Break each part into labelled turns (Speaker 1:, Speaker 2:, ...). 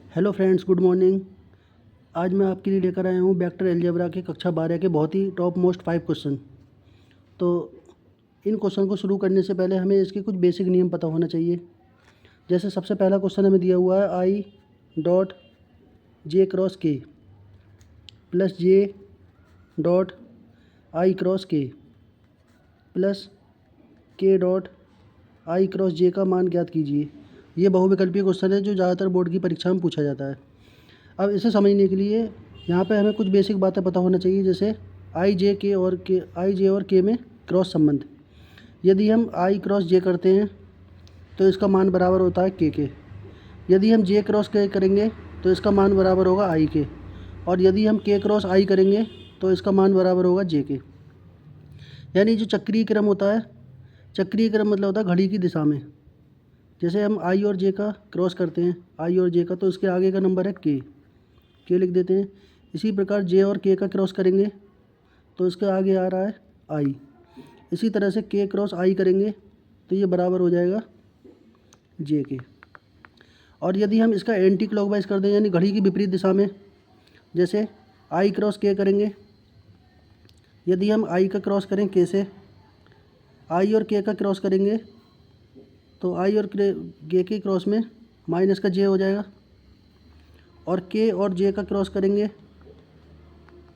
Speaker 1: Hello friends, good morning. आज मैं आपके लिए लेकर आया हूँ वेक्टर अलजेब्रा के कक्षा 12 के बहुत ही टॉप मोस्ट 5 क्वेश्चन। तो इन क्वेश्चन को शुरू करने से पहले हमें इसके कुछ बेसिक नियम पता होना चाहिए। जैसे सबसे पहला क्वेश्चन हमें दिया हुआ है आई डॉट जे क्रॉस के plus J dot I cross के प्लस के डॉट आई क्रॉस जे का मान ज्ञात कीजिए। ये बहुविकल्पीय क्वेश्चन है जो ज़्यादातर बोर्ड की परीक्षा में पूछा जाता है। अब इसे समझने के लिए यहाँ पे हमें कुछ बेसिक बातें पता होना चाहिए, जैसे आई जे और के में क्रॉस संबंध। यदि हम आई क्रॉस जे करते हैं तो इसका मान बराबर होता है के। यदि हम जे क्रॉस के करेंगे तो इसका मान बराबर होगा आई के। और यदि हम के क्रॉस आई करेंगे तो इसका मान बराबर होगा जे के। यानी जो चक्रीय क्रम होता है, चक्रीय क्रम मतलब होता है घड़ी की दिशा में। जैसे हम आई और जे का क्रॉस करते हैं, आई और जे का, तो इसके आगे का नंबर है के लिख देते हैं। इसी प्रकार जे और के का क्रॉस करेंगे तो इसके आगे आ रहा है आई। इसी तरह से के क्रॉस आई करेंगे तो ये बराबर हो जाएगा जे के। और यदि हम इसका एंटी क्लॉकवाइज कर दें, यानी घड़ी की विपरीत दिशा में, जैसे आई क्रॉस के करेंगे, यदि हम आई का क्रॉस करें के से, आई और के का क्रॉस करेंगे तो आई और के क्रॉस में माइनस का जे हो जाएगा। और के और जे का क्रॉस करेंगे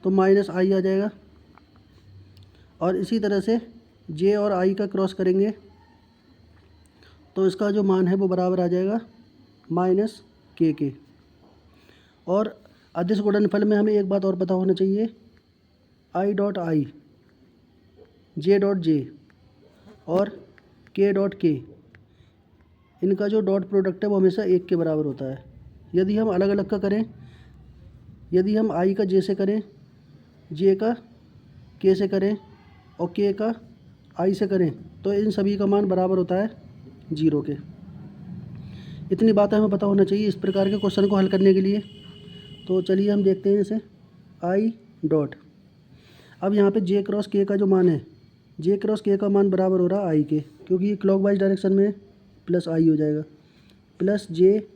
Speaker 1: तो माइनस आई आ जाएगा। और इसी तरह से जे और आई का क्रॉस करेंगे तो इसका जो मान है वो बराबर आ जाएगा माइनस के। और अदिश गुणनफल में हमें एक बात और पता होना चाहिए, I dot I, J dot J और के डॉट के, इनका जो डॉट प्रोडक्ट है वो हमेशा 1 के बराबर होता है। यदि हम अलग अलग का करें, यदि हम आई का जे से करें, जे का के से करें और के का आई से करें तो इन सभी का मान बराबर होता है 0 के। इतनी बातें हमें पता होना चाहिए इस प्रकार के क्वेश्चन को हल करने के लिए। तो चलिए हम देखते हैं इसे। आई डॉट, अब यहाँ पे जे क्रॉस के का जो मान है, जे क्रॉस के का मान बराबर हो रहा है आई के, क्योंकि ये क्लॉकवाइज डायरेक्शन में प्लस आई हो जाएगा, प्लस जे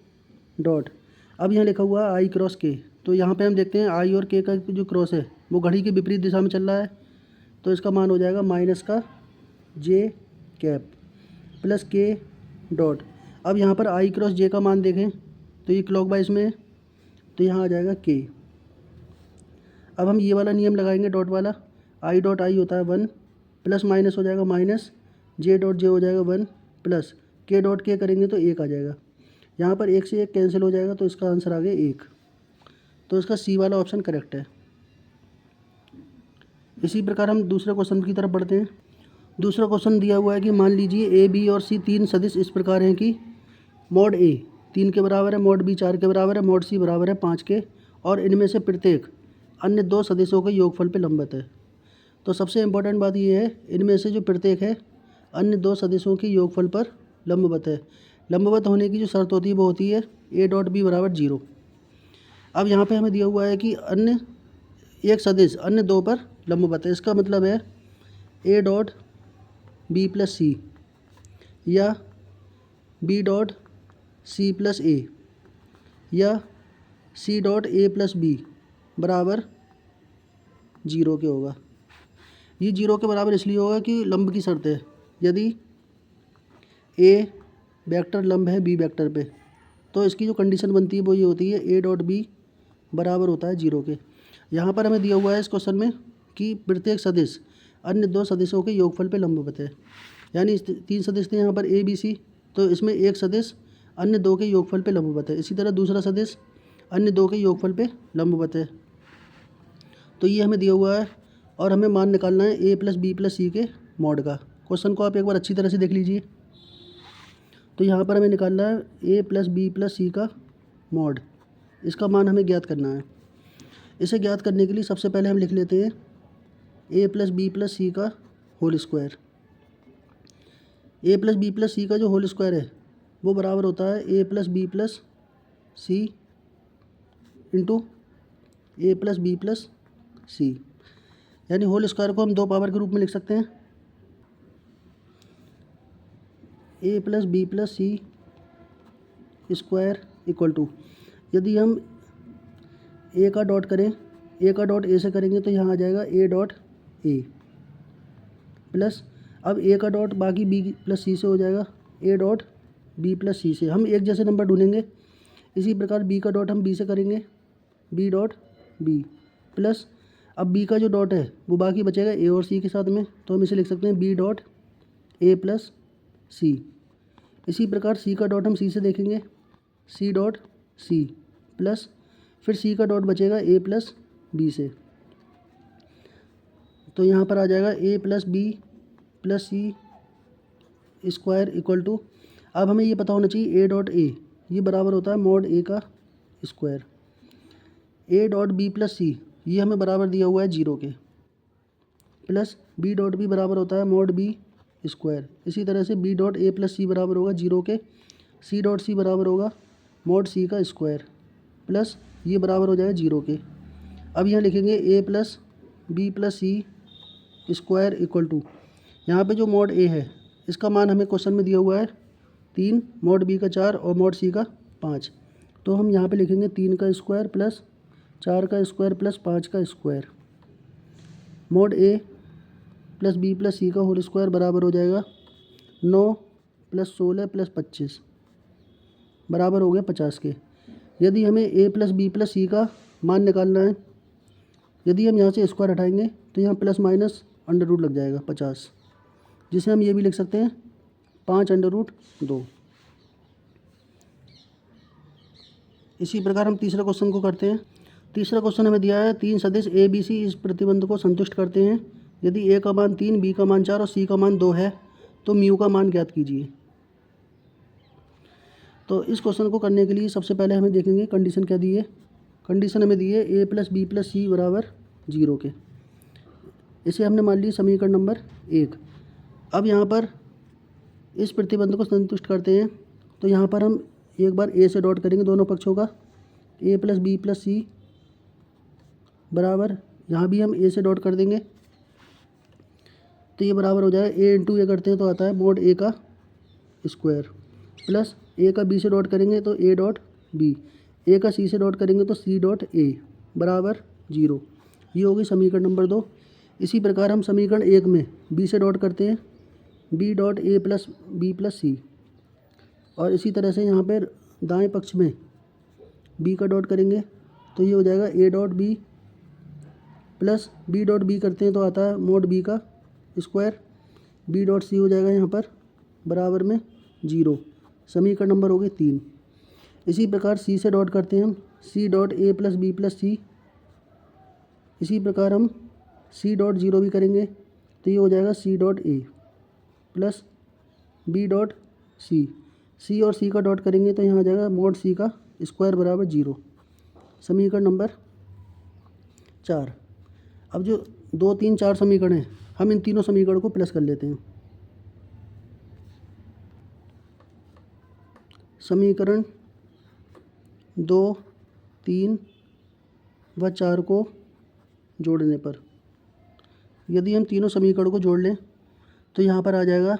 Speaker 1: डॉट, अब यहाँ लिखा हुआ है आई क्रॉस के, तो यहाँ पे हम देखते हैं आई और के का जो क्रॉस है वो घड़ी की विपरीत दिशा में चल रहा है, तो इसका मान हो जाएगा माइनस का जे कैप प्लस के डॉट। अब यहाँ पर आई क्रॉस जे का मान देखें तो ये क्लॉकवाइज में है, तो यहाँ आ जाएगा के। अब हम ये वाला नियम लगाएंगे डॉट वाला, आई डॉट आई होता है 1, प्लस माइनस हो जाएगा माइनस, जे डॉट जे हो जाएगा 1, प्लस के डॉट के करेंगे तो 1 आ जाएगा। यहाँ पर 1 से 1 कैंसिल हो जाएगा तो इसका आंसर आ गया 1। तो इसका सी वाला ऑप्शन करेक्ट है। इसी प्रकार हम दूसरे क्वेश्चन की तरफ बढ़ते हैं। दूसरा क्वेश्चन दिया हुआ है कि मान लीजिए ए बी और सी 3 सदिश इस प्रकार हैं कि मॉड ए 3 के बराबर है, मॉड बी 4 के बराबर है, मॉड सी बराबर है 5 के, और इनमें से प्रत्येक अन्य 2 सदिशों के योगफल पे लंबवत है। तो सबसे इम्पोर्टेंट बात ये है, इनमें से जो प्रत्येक है अन्य 2 सदिशों के योगफल पर लंबवत है। लंबवत होने की जो शर्त होती है वो होती है ए डॉट बी बराबर 0। अब यहाँ पे हमें दिया हुआ है कि अन्य एक सदिश अन्य 2 पर लंबवत है, इसका मतलब है A dot B plus C या B dot C plus A या C dot A plus B बराबर 0 के होगा। ये 0 के बराबर इसलिए होगा कि लंब की शर्त है, यदि ए वेक्टर लंब है बी वेक्टर पे, तो इसकी जो कंडीशन बनती है वो ये होती है ए डॉट बी बराबर होता है 0 के। यहाँ पर हमें दिया हुआ है इस क्वेश्चन में कि प्रत्येक सदिश अन्य 2 सदिशों के योगफल पे लंबवत है, यानी 3 सदिश थे यहाँ पर ए बी सी, तो इसमें एक सदिश अन्य 2 के योगफल पे लंबवत है, इसी तरह दूसरा सदिश अन्य 2 के योगफल पे लंबवत है। तो ये हमें दिया हुआ है और हमें मान निकालना है ए प्लस बी प्लस सी के मॉड का। क्वेश्चन को आप एक बार अच्छी तरह से देख लीजिए। तो यहाँ पर हमें निकालना है ए प्लस बी प्लस सी का मॉड, इसका मान हमें ज्ञात करना है। इसे ज्ञात करने के लिए सबसे पहले हम लिख लेते हैं ए प्लस बी प्लस सी का होल स्क्वायर। ए प्लस बी प्लस सी का जो होल स्क्वायर है वो बराबर होता है ए प्लस बी प्लस सी इंटू ए प्लस बी प्लस सी, यानी होल स्क्वायर को हम 2 पावर के रूप में लिख सकते हैं, A plus B plus C square equal to, यदि हम ए का डॉट करें, ए का डॉट ए से करेंगे तो यहाँ आ जाएगा ए डॉट ए प्लस, अब ए का डॉट बाकी बी प्लस सी से हो जाएगा ए डॉट बी प्लस सी से। हम एक जैसे नंबर ढूंढेंगे। इसी प्रकार बी का डॉट हम बी से करेंगे, बी डॉट बी प्लस, अब बी का जो डॉट है वो बाकी बचेगा ए और सी के साथ में, तो हम इसे लिख सकते हैं B dot A plus C. इसी प्रकार सी का डॉट हम सी से देखेंगे, सी डॉट सी प्लस, फिर सी का डॉट बचेगा ए प्लस बी से, तो यहाँ पर आ जाएगा A plus B plus C square equal to, अब हमें ये पता होना चाहिए ए डॉट ए ये बराबर होता है मॉड ए का square, A dot B plus C ये हमें बराबर दिया हुआ है 0 के, प्लस बी डॉट बी बराबर होता है मॉड बी स्क्वायर। इसी तरह से बी डॉट ए प्लस सी बराबर होगा 0 के, सी डॉट सी बराबर होगा मॉड सी का स्क्वायर, प्लस ये बराबर हो जाएगा 0 के। अब यहाँ लिखेंगे A plus B plus C square equal to, यहाँ पे जो मॉड ए है इसका मान हमें क्वेश्चन में दिया हुआ है 3, मॉड बी का 4 और मॉड सी का 5, तो हम यहाँ पे लिखेंगे 3 का स्क्वायर प्लस 4 का स्क्वायर प्लस 5 का स्क्वायर, मॉड ए प्लस बी प्लस सी का होल स्क्वायर बराबर हो जाएगा 9 प्लस 16 प्लस 25 बराबर हो गया 50 के। यदि हमें ए प्लस बी प्लस सी का मान निकालना है, यदि हम यहाँ से स्क्वायर हटाएंगे तो यहाँ प्लस माइनस अंडर रूट लग जाएगा 50, जिसे हम ये भी लिख सकते हैं 5 अंडर रूट 2। इसी प्रकार हम तीसरे क्वेश्चन को करते हैं। तीसरा क्वेश्चन हमें दिया है 3 सदिश ए बी सी इस प्रतिबंध को संतुष्ट करते हैं यदि ए का मान 3, बी का मान 4 और सी का मान 2 है तो म्यू का मान ज्ञात कीजिए। तो इस क्वेश्चन को करने के लिए सबसे पहले हमें देखेंगे कंडीशन क्या दी है। कंडीशन हमें दी है ए प्लस बी प्लस सी बराबर 0 के, इसे हमने मान ली समीकरण नंबर 1। अब यहाँ पर इस प्रतिबंध को संतुष्ट करते हैं तो यहाँ पर हम एक बार ए से डॉट करेंगे दोनों पक्षों का, ए प्लस बी प्लस सी बराबर, यहाँ भी हम ए से डॉट कर देंगे तो ये बराबर हो जाएगा ए इंटू ए करते हैं तो आता है मॉड ए का स्क्वायर, प्लस ए का बी से डॉट करेंगे तो ए डॉट बी, ए का सी से डॉट करेंगे तो सी डॉट ए बराबर 0। ये होगी समीकरण नंबर 2। इसी प्रकार हम समीकरण 1 में बी से डॉट करते हैं, B dot A plus B plus C, और इसी तरह से यहाँ पर दाएं पक्ष में बी का डॉट करेंगे तो ये हो जाएगा A dot B plus B dot B करते हैं तो आता है मॉड बी का स्क्वायर, बी डॉट सी हो जाएगा यहाँ पर बराबर में 0। समीकरण नंबर हो गए 3। इसी प्रकार सी से डॉट करते हैं हम, C dot A plus B plus C, इसी प्रकार हम सी डॉट 0 भी करेंगे तो ये हो जाएगा C dot A plus B dot C, C और सी का डॉट करेंगे तो यहाँ आ जाएगा मॉड सी का स्क्वायर बराबर 0। समीकरण नंबर 4। अब जो 2, 3, 4 समीकरण हैं हम इन तीनों समीकरण को प्लस कर लेते हैं। समीकरण 2, 3 व 4 को जोड़ने पर यदि हम तीनों समीकरण को जोड़ लें तो यहाँ पर आ जाएगा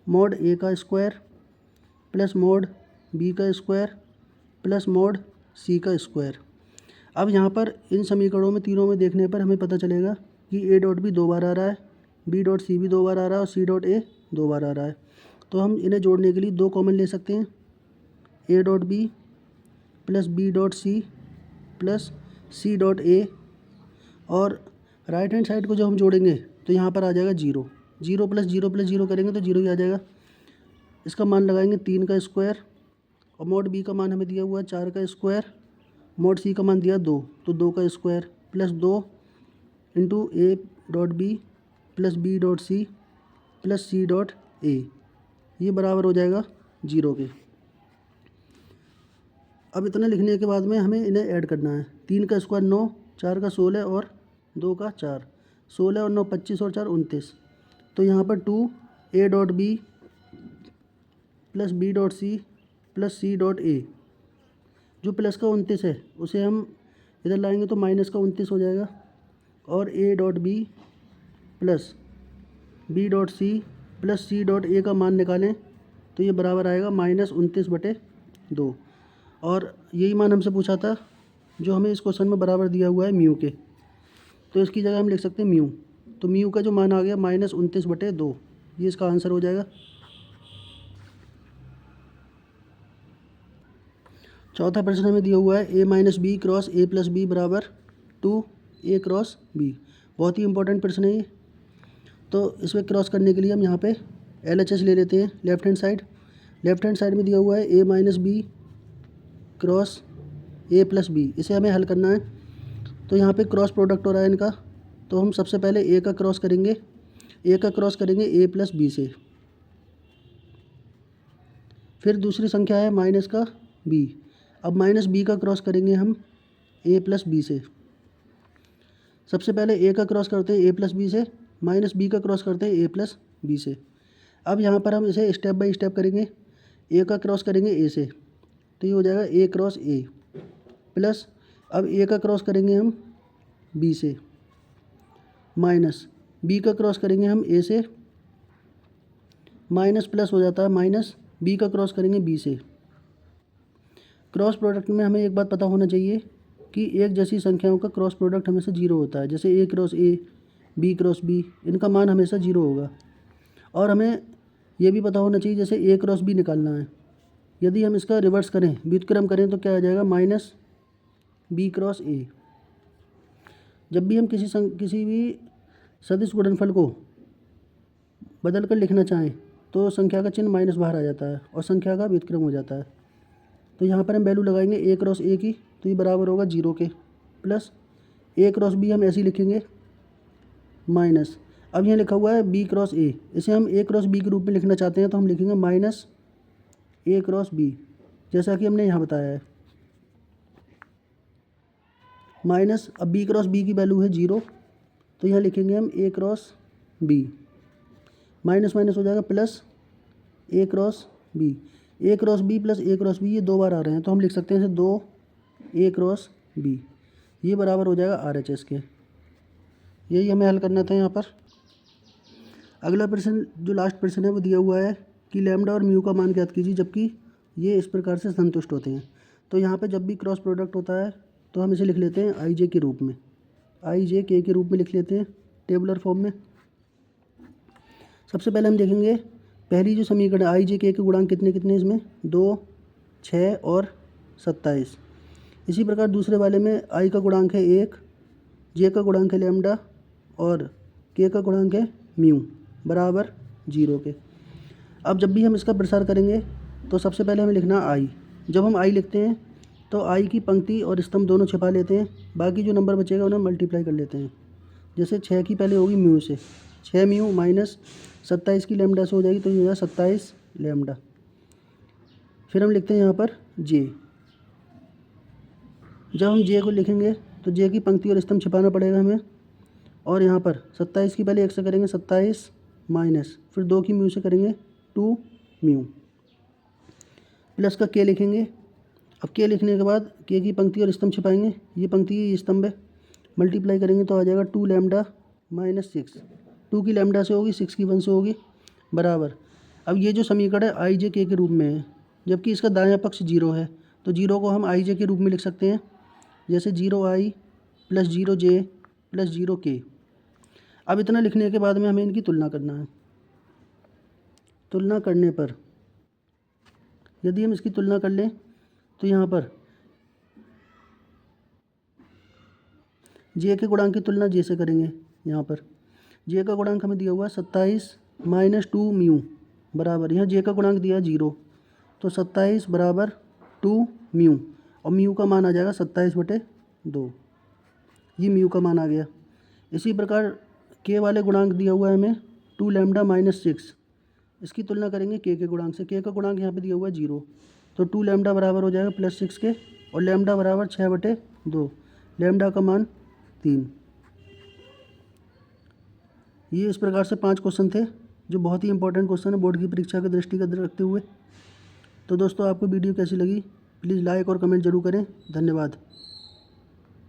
Speaker 1: मॉड ए का स्क्वायर प्लस मॉड बी का स्क्वायर प्लस मॉड सी का स्क्वायर। अब यहाँ पर इन समीकरणों में तीनों में देखने पर हमें पता चलेगा कि ए डॉट बी 2 बार आ रहा है, बी डॉट सी भी 2 बार आ रहा है और सी डॉट ए 2 बार आ रहा है, तो हम इन्हें जोड़ने के लिए 2 कॉमन ले सकते हैं, A dot B plus B dot C plus C dot A, और राइट हैंड साइड को जब हम जोड़ेंगे तो यहाँ पर आ जाएगा 0, 0 प्लस 0 प्लस 0 करेंगे तो 0 ही आ जाएगा। इसका मान लगाएंगे 3 का स्क्वायर, और मॉड बी का मान हमें दिया हुआ है 4 का स्क्वायर, मॉड सी का मान दिया 2 तो 2 का square plus 2 into A dot B plus B dot C plus C dot A, ये बराबर हो जाएगा 0 के। अब इतना लिखने के बाद में हमें इन्हें ऐड करना है। 3 का स्क्वायर 9, 4 का 16 और 2 का 4, 16 और 9 25 और 4 29, तो यहाँ पर 2 A dot B plus B dot C plus C dot A, जो प्लस का 29 है उसे हम इधर लाएंगे तो माइनस का 29 हो जाएगा, और A dot B plus B dot C +c dot A का मान निकालें तो ये बराबर आएगा -29/2। और यही मान हमसे पूछा था जो हमें इस क्वेश्चन में बराबर दिया हुआ है म्यू के। तो इसकी जगह हम लिख सकते हैं म्यू। तो म्यू का जो मान आ गया -29/2, ये इसका आंसर हो जाएगा। चौथा प्रश्न हमें दिया हुआ है a-b क्रॉस a+b बराबर 2a क्रॉस b। बहुत ही इंपॉर्टेंट प्रश्न है ये। तो इसमें क्रॉस करने के लिए हम यहाँ पे LHS ले लेते हैं left hand side. Left hand side में दिया हुआ है a-b क्रॉस a+b, इसे हमें हल करना है। तो यहाँ पे क्रॉस प्रोडक्ट हो रहा है इनका, तो हम सबसे पहले a का क्रॉस करेंगे a+b से। फिर दूसरी संख्या है माइनस का b, अब -b का क्रॉस करेंगे हम a+b से। सबसे पहले a का क्रॉस करते हैं a+b से, -b का क्रॉस करते हैं a+b से। अब यहाँ पर हम इसे स्टेप बाय स्टेप करेंगे। a का क्रॉस करेंगे a से, तो ये हो जाएगा a क्रॉस a प्लस, अब a का क्रॉस करेंगे हम b से, माइनस b का क्रॉस करेंगे हम a से, माइनस प्लस हो जाता है माइनस b का क्रॉस करेंगे b से। क्रॉस प्रोडक्ट में हमें एक बात पता होना चाहिए कि एक जैसी संख्याओं का क्रॉस प्रोडक्ट हमेशा जीरो होता है। जैसे a cross a, b cross b, इनका मान हमेशा जीरो होगा। और हमें यह भी पता होना चाहिए जैसे a क्रॉस b निकालना है, यदि हम इसका रिवर्स करें, व्युत्क्रम करें, तो क्या आ जाएगा -b क्रॉस a। जब भी हम किसी भी सदिश गुणनफल को बदल कर लिखना चाहें तो संख्या का चिन्ह माइनस बाहर आ जाता है और संख्या का व्युत्क्रम हो जाता है। तो यहाँ पर हम वैल्यू लगाएंगे a क्रॉस a की, तो ये बराबर होगा 0 के, प्लस a क्रॉस b हम ऐसे ही लिखेंगे माइनस, अब यहाँ लिखा हुआ है b क्रॉस a, इसे हम a क्रॉस b के रूप में लिखना चाहते हैं तो हम लिखेंगे माइनस a क्रॉस b, जैसा कि हमने यहाँ बताया है। माइनस, अब b क्रॉस b की वैल्यू है 0, तो यहाँ लिखेंगे हम a cross b, minus minus हो जाएगा plus a cross b। a cross b plus a cross b ये दो बार आ रहे हैं, तो हम लिख सकते हैं इसे 2a क्रॉस b, ये बराबर हो जाएगा RHS के। यही हमें हल करना था यहाँ पर। अगला प्रश्न जो लास्ट प्रश्न है वो दिया हुआ है कि लैम्डा और म्यू का मान ज्ञात कीजिए जबकि ये इस प्रकार से संतुष्ट होते हैं। तो यहाँ पे जब भी क्रॉस प्रोडक्ट होता है तो हम इसे लिख लेते हैं IJ के रूप में, IJ K के रूप में लिख लेते हैं टेबुलर फॉर्म में। सबसे पहले हम देखेंगे पहली जो समीकरण IJ K के गुणांक कितने कितने, इसमें 2, 6 और 27। इसी प्रकार दूसरे वाले में I का गुणांक है 1, J का गुणांक है लैम्डा और K का गुणांक है म्यू बराबर 0 के। अब जब भी हम इसका प्रसार करेंगे तो सबसे पहले हमें लिखना I। जब हम I लिखते हैं तो I की पंक्ति और स्तंभ दोनों छिपा लेते हैं, बाकी जो नंबर बचेगा उन्हें मल्टीप्लाई कर लेते हैं। जैसे 6 की पहले होगी म्यू से, 6 म्यू माइनस 27 की लैम्डा से हो जाएगी, तो ये हो जाएगा 27 लैम्डा। फिर हम लिखते हैं यहाँ पर J। जब हम J को लिखेंगे तो J की पंक्ति और स्तंभ छिपाना पड़ेगा हमें, और यहाँ पर 27 की पहले 1 से करेंगे 27 माइनस, फिर 2 की म्यू से करेंगे 2 म्यू, प्लस का K लिखेंगे। अब K लिखने के बाद K की पंक्ति और स्तंभ छिपाएंगे, ये पंक्ति ये स्तंभ है, मल्टीप्लाई करेंगे तो आ जाएगा 2 लैम्डा माइनस 6, 2 की लैम्डा से होगी 6 की 1 से होगी बराबर। अब ये जो समीकरण है IJ K के रूप में है, जबकि इसका दायां पक्ष 0 है, तो 0 को हम IJ के रूप में लिख सकते हैं, जैसे 0I plus 0J plus 0K। अब इतना लिखने के बाद में हमें इनकी तुलना करना है। तुलना करने पर यदि हम इसकी तुलना कर लें तो यहाँ पर J के गुणांक की तुलना J से करेंगे। यहाँ पर J का गुणांक हमें दिया हुआ है 27 माइनस 2 म्यू बराबर, यहाँ J का गुणांक दिया 0, तो 27 बराबर 2 म्यू, और म्यू का मान आ जाएगा 27/2, ये म्यू का मान आ गया। इसी प्रकार K वाले गुणांक दिया हुआ है हमें 2 लैम्डा माइनस 6, इसकी तुलना करेंगे K के गुणांक से। K का गुणांक यहाँ पे दिया हुआ है 0, तो 2 लैम्डा बराबर हो जाएगा प्लस 6 के, और लैम्डा बराबर 6/2, लैम्डा का मान 3। ये इस प्रकार से 5 क्वेश्चन थे जो बहुत ही इंपॉर्टेंट क्वेश्चन है बोर्ड की परीक्षा के दृष्टिगत रखते हुए। तो दोस्तों आपको वीडियो कैसी लगी प्लीज़ लाइक और कमेंट जरूर करें। धन्यवाद।